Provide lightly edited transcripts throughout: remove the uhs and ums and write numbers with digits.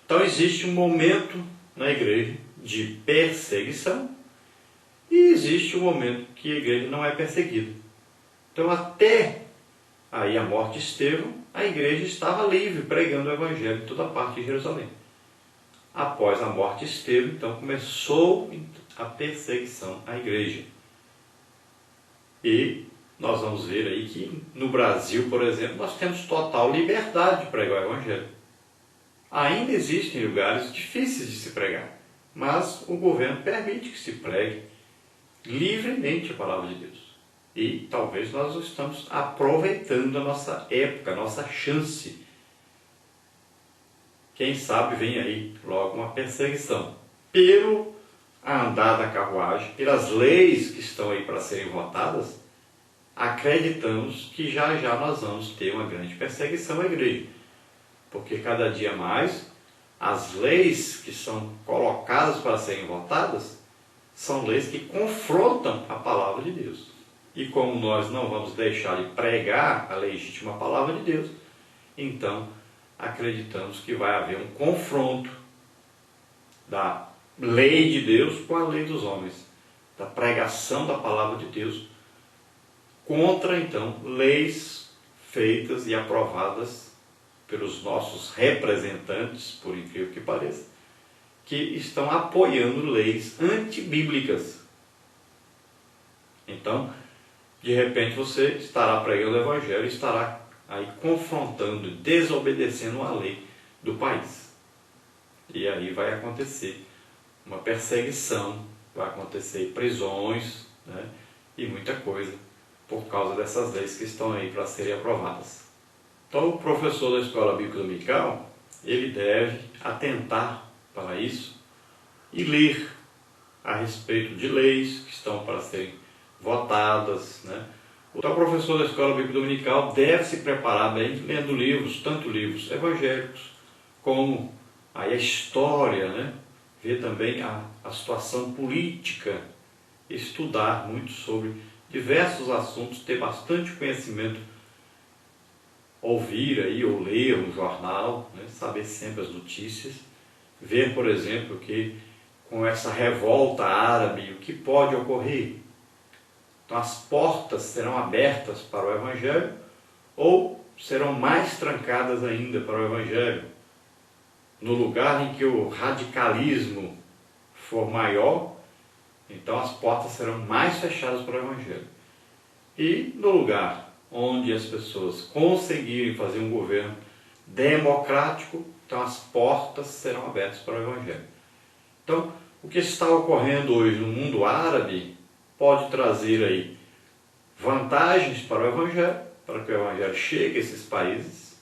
Então existe um momento na igreja de perseguição e existe um momento que a igreja não é perseguida. Então até aí a morte de Estevão, a igreja estava livre, pregando o evangelho em toda parte de Jerusalém. Após a morte de Estevão, então começou a perseguição à igreja. E nós vamos ver aí que no Brasil, por exemplo, nós temos total liberdade de pregar o evangelho. Ainda existem lugares difíceis de se pregar, mas o governo permite que se pregue livremente a palavra de Deus. E talvez nós estamos aproveitando a nossa época, a nossa chance. Quem sabe vem aí logo uma perseguição. Pelo andar da carruagem, pelas leis que estão aí para serem votadas, acreditamos que já já nós vamos ter uma grande perseguição à igreja. Porque cada dia mais as leis que são colocadas para serem votadas são leis que confrontam a palavra de Deus. E como nós não vamos deixar de pregar a legítima palavra de Deus, então acreditamos que vai haver um confronto da lei de Deus com a lei dos homens, da pregação da palavra de Deus contra, então, leis feitas e aprovadas pelos nossos representantes, por incrível que pareça, que estão apoiando leis antibíblicas. Então, de repente você estará pregando o evangelho e estará aí confrontando, desobedecendo a lei do país. E aí vai acontecer uma perseguição, vai acontecer prisões, né, e muita coisa por causa dessas leis que estão aí para serem aprovadas. Então o professor da escola bíblica dominical, ele deve atentar para isso e ler a respeito de leis que estão para serem votadas, né? Então o professor da escola bíblica dominical deve se preparar bem lendo livros, tanto livros evangélicos como aí a história, né? Ver também a situação política, estudar muito sobre diversos assuntos, ter bastante conhecimento, ouvir aí ou ler um jornal, né? Saber sempre as notícias, ver, por exemplo, que com essa revolta árabe, o que pode ocorrer. Então as portas serão abertas para o evangelho ou serão mais trancadas ainda para o evangelho. No lugar em que o radicalismo for maior, então as portas serão mais fechadas para o evangelho. E no lugar onde as pessoas conseguirem fazer um governo democrático, então as portas serão abertas para o evangelho. Então, o que está ocorrendo hoje no mundo árabe pode trazer aí vantagens para o evangelho, para que o evangelho chegue a esses países,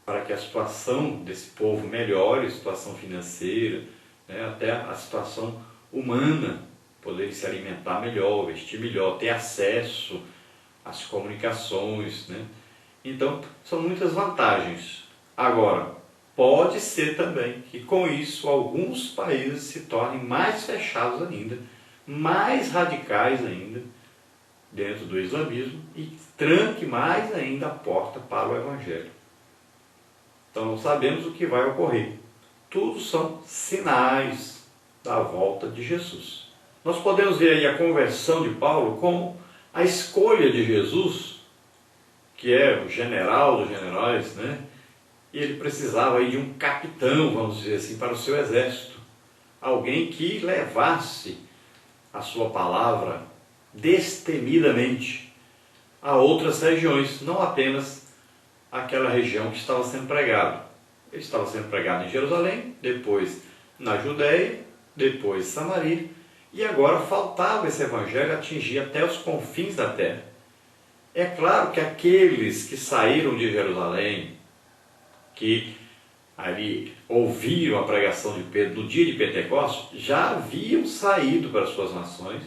para que a situação desse povo melhore, a situação financeira, né, até a situação humana, poder se alimentar melhor, vestir melhor, ter acesso às comunicações, né? Então, são muitas vantagens. Agora, pode ser também que com isso alguns países se tornem mais fechados ainda, mais radicais ainda dentro do islamismo e tranque mais ainda a porta para o evangelho. Então não sabemos o que vai ocorrer. Tudo são sinais da volta de Jesus. Nós podemos ver aí a conversão de Paulo como a escolha de Jesus, que é o general dos generais, né? E ele precisava aí de um capitão, vamos dizer assim, para o seu exército. Alguém que levasse a sua palavra destemidamente a outras regiões, não apenas aquela região que estava sendo pregado. Ele estava sendo pregado em Jerusalém, depois na Judéia, depois em Samaria, e agora faltava esse evangelho atingir até os confins da terra. É claro que aqueles que saíram de Jerusalém, que ali ouviram a pregação de Pedro no dia de Pentecostes, já haviam saído para as suas nações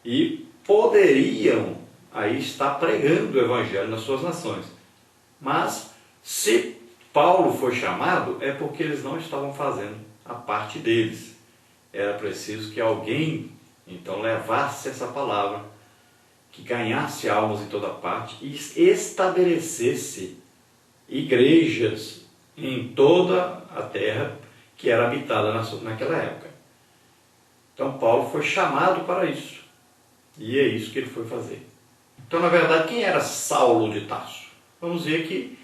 e poderiam aí estar pregando o evangelho nas suas nações. Mas se Paulo foi chamado, é porque eles não estavam fazendo a parte deles. Era preciso que alguém então levasse essa palavra, que ganhasse almas em toda parte e estabelecesse igrejas em toda a terra que era habitada naquela época. Então Paulo foi chamado para isso, e é isso que ele foi fazer. Então, na verdade, quem era Saulo de Tarso? Vamos ver que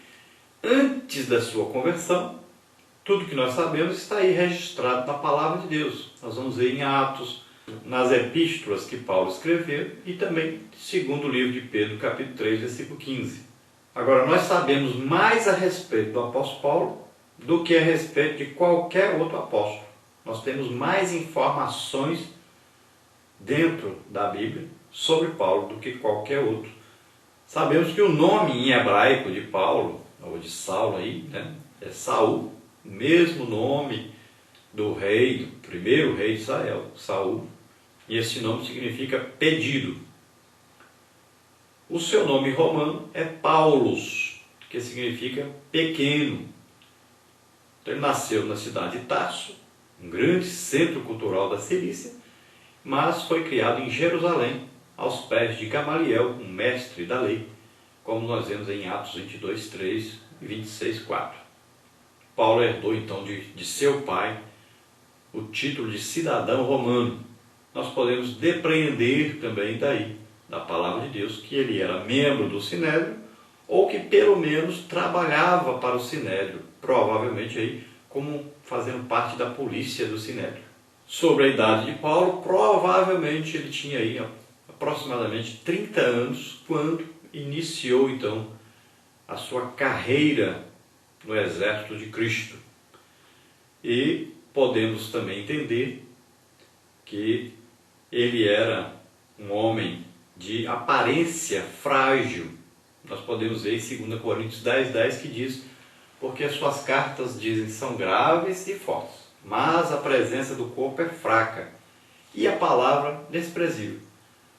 antes da sua conversão, tudo que nós sabemos está aí registrado na palavra de Deus. Nós vamos ver em Atos, nas epístolas que Paulo escreveu e também segundo o livro de Pedro, capítulo 3, versículo 15. Agora, nós sabemos mais a respeito do apóstolo Paulo do que a respeito de qualquer outro apóstolo. Nós temos mais informações dentro da Bíblia sobre Paulo do que qualquer outro. Sabemos que o nome em hebraico de Paulo, ou de Saulo aí, né, é Saul, mesmo nome do rei, do primeiro rei de Israel, Saul, e esse nome significa pedido. O seu nome romano é Paulus, que significa pequeno. Então, ele nasceu na cidade de Tarso, um grande centro cultural da Cilícia, mas foi criado em Jerusalém, aos pés de Gamaliel, um mestre da lei, como nós vemos em Atos 22, 3 e 26, 4. Paulo herdou então de seu pai o título de cidadão romano. Nós podemos depreender também daí, da palavra de Deus, que ele era membro do Sinédrio, ou que pelo menos trabalhava para o Sinédrio, provavelmente aí como fazendo parte da polícia do Sinédrio. Sobre a idade de Paulo, provavelmente ele tinha aí aproximadamente 30 anos quando iniciou então a sua carreira no exército de Cristo. E podemos também entender que ele era um homem de aparência frágil. Nós podemos ver em 2 Coríntios 10, 10 que diz: porque as suas cartas dizem que são graves e fortes, mas a presença do corpo é fraca e a palavra desprezível.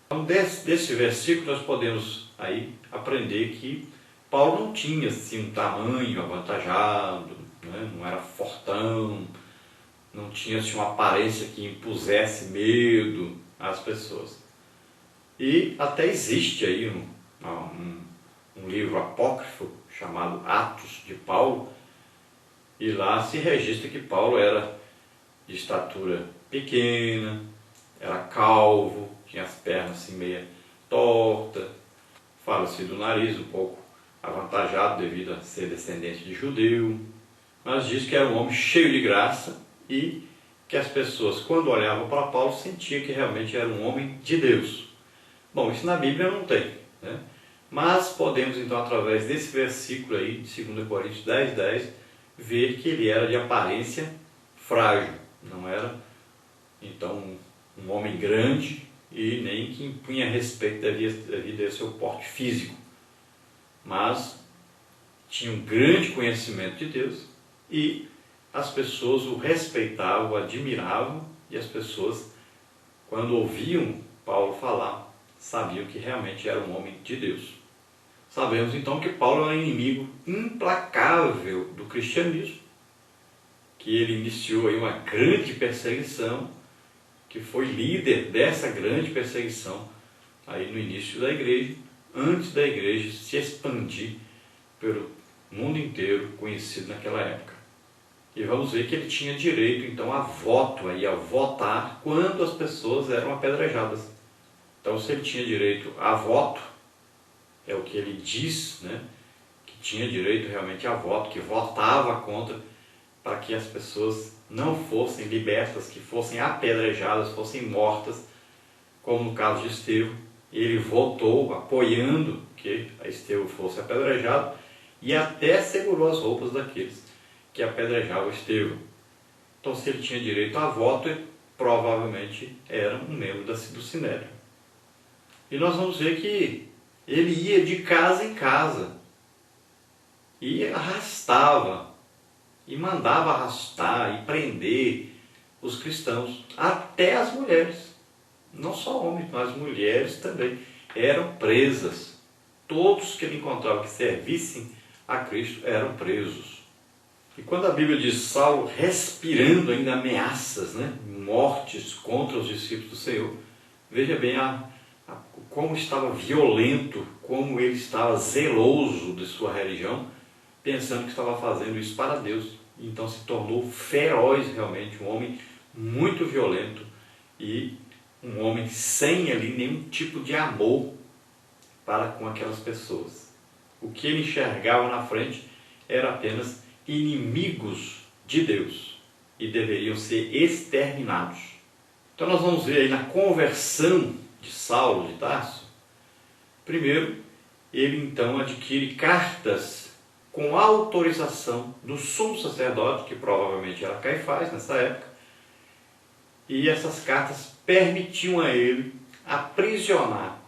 Então, desse versículo nós podemos aí aprender que Paulo não tinha assim um tamanho avantajado, né? Não era fortão, não tinha assim, uma aparência que impusesse medo às pessoas. E até existe aí um livro apócrifo chamado Atos de Paulo, e lá se registra que Paulo era de estatura pequena, era calvo, tinha as pernas assim meia torta, fala-se do nariz um pouco avantajado devido a ser descendente de judeu, mas diz que era um homem cheio de graça e que as pessoas, quando olhavam para Paulo, sentiam que realmente era um homem de Deus. Bom, isso na Bíblia não tem, né? Mas podemos então, através desse versículo aí, de 2 Coríntios 10, 10, ver que ele era de aparência frágil, não era então um homem grande e nem que impunha respeito devido ao seu porte físico, mas tinha um grande conhecimento de Deus e as pessoas o respeitavam, o admiravam, e as pessoas, quando ouviam Paulo falar, sabiam que realmente era um homem de Deus. Sabemos então que Paulo era um inimigo implacável do cristianismo, que ele iniciou aí uma grande perseguição, que foi líder dessa grande perseguição aí no início da igreja, antes da igreja se expandir pelo mundo inteiro conhecido naquela época. E vamos ver que ele tinha direito então a voto, aí, a votar quando as pessoas eram apedrejadas. Então, se ele tinha direito a voto, é o que ele diz, né? Que tinha direito realmente a voto, que votava contra, para que as pessoas não fossem libertas, que fossem apedrejadas, fossem mortas, como no caso de Estevão. Ele votou apoiando que Estevão fosse apedrejado e até segurou as roupas daqueles que apedrejavam Estevão. Então, se ele tinha direito a voto, ele provavelmente era um membro do Sinédrio. E nós vamos ver que ele ia de casa em casa e arrastava, e mandava arrastar e prender os cristãos, até as mulheres. Não só homens, mas mulheres também eram presas. Todos que ele encontrava que servissem a Cristo eram presos. E quando a Bíblia diz Saulo respirando ainda ameaças, né, mortes contra os discípulos do Senhor, veja bem como estava violento, como ele estava zeloso de sua religião, pensando que estava fazendo isso para Deus. Então se tornou feroz realmente, um homem muito violento e um homem sem ali nenhum tipo de amor para com aquelas pessoas. O que ele enxergava na frente era apenas inimigos de Deus e deveriam ser exterminados. Então nós vamos ver aí na conversão de Saulo de Tarso. Primeiro, ele então adquire cartas com autorização do sumo sacerdote, que provavelmente era Caifás nessa época, e essas cartas permitiam a ele aprisionar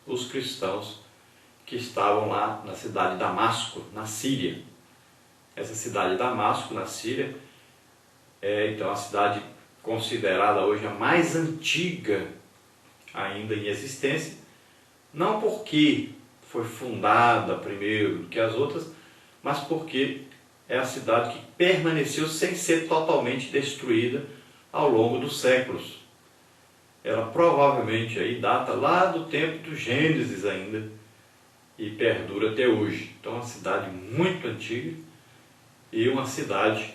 os cristãos que estavam lá na cidade de Damasco, na Síria. Essa cidade de Damasco, na Síria, é então a cidade considerada hoje a mais antiga ainda em existência, não porque foi fundada primeiro do que as outras, mas porque é a cidade que permaneceu sem ser totalmente destruída ao longo dos séculos. Ela provavelmente aí data lá do tempo do Gênesis ainda e perdura até hoje. Então é uma cidade muito antiga e uma cidade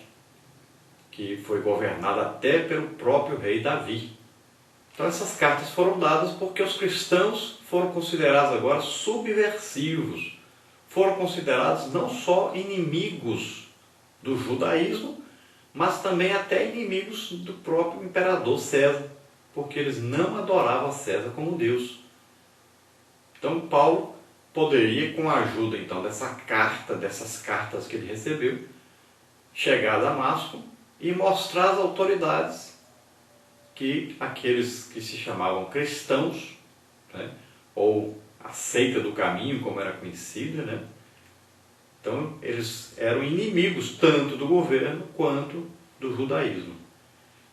que foi governada até pelo próprio rei Davi. Então essas cartas foram dadas porque os cristãos foram considerados agora subversivos, foram considerados não só inimigos do judaísmo, mas também até inimigos do próprio imperador César, porque eles não adoravam César como Deus. Então Paulo poderia, com a ajuda então dessas cartas que ele recebeu, chegar a Damasco e mostrar às autoridades que aqueles que se chamavam cristãos, né, ou a seita do caminho, como era conhecida, né, então eles eram inimigos tanto do governo quanto do judaísmo.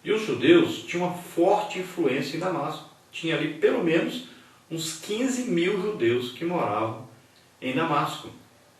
E os judeus tinham uma forte influência em Damasco. Tinha ali pelo menos uns 15 mil judeus que moravam em Damasco.